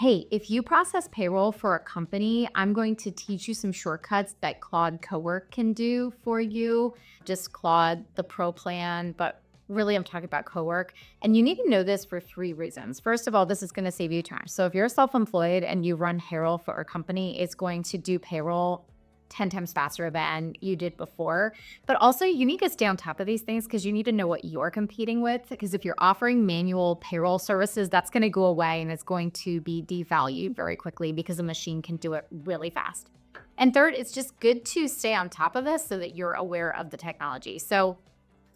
Hey, if you process payroll for a company, I'm going to teach you some shortcuts that Claude Cowork can do for you. Just Claude, the Pro plan, but really I'm talking about Cowork. And you need to know this for three reasons. First of all, this is going to save you time. So if you're self-employed and you run payroll for a company, it's going to do payroll 10 times faster than you did before. But also, you need to stay on top of these things because you need to know what you're competing with. Because if you're offering manual payroll services, that's going to go away and it's going to be devalued very quickly because a machine can do it really fast. And third, it's just good to stay on top of this so that you're aware of the technology. So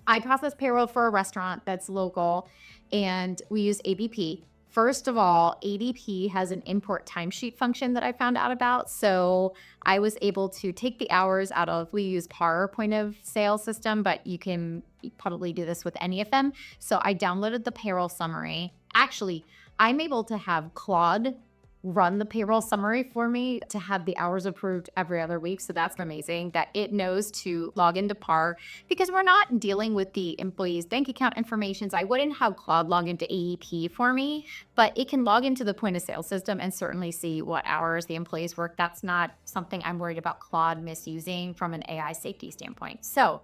I process payroll for a restaurant that's local and we use ABP. First of all, ADP has an import timesheet function that I found out about. So I was able to take the hours out of, we use PAR point of sale system, but you can probably do this with any of them. So I downloaded the payroll summary. Actually, I'm able to have Claude run the payroll summary for me to have the hours approved every other week. So that's amazing that it knows to log into PAR because we're not dealing with the employee's bank account information. So I wouldn't have Claude log into AEP for me, but it can log into the point of sale system and certainly see what hours the employees work. That's not something I'm worried about Claude misusing from an AI safety standpoint. So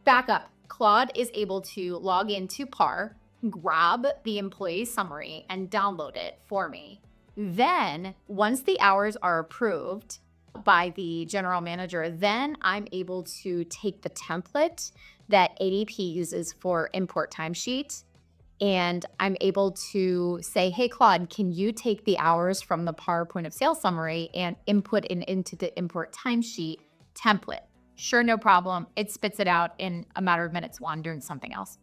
back up, Claude is able to log into PAR, grab the employee summary and download it for me. Then, once the hours are approved by the general manager, then I'm able to take the template that ADP uses for import timesheet, and I'm able to say, hey, Claude, can you take the hours from the PAR point of sale summary and input it into the import timesheet template? Sure, no problem. It spits it out in a matter of minutes while I'm doing something else.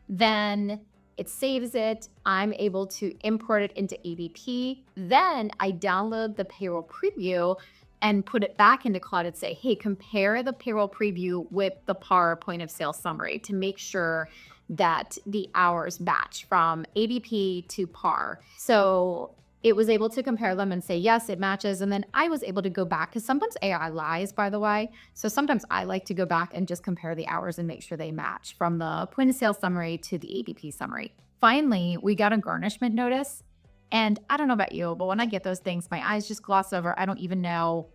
Then it saves it. I'm able to import it into ADP. Then I download the payroll preview and put it back into Claude and say, hey, compare the payroll preview with the PAR point of sale summary to make sure that the hours match from ADP to PAR. So it was able to compare them and say, yes, it matches. And then I was able to go back because sometimes AI lies, by the way. So sometimes I like to go back and just compare the hours and make sure they match from the point of sale summary to the ADP summary. Finally, we got a garnishment notice. And I don't know about you, but when I get those things, my eyes just gloss over. I don't even know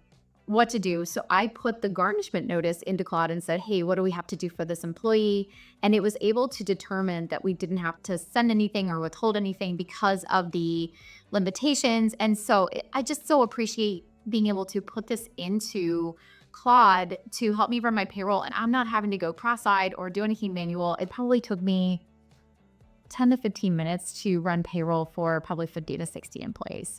what to do. So I put the garnishment notice into Claude and said, hey, what do we have to do for this employee? And it was able to determine that we didn't have to send anything or withhold anything because of the limitations. And so I just so appreciate being able to put this into Claude to help me run my payroll. And I'm not having to go cross-eyed or do anything manual. It probably took me 10 to 15 minutes to run payroll for probably 50 to 60 employees.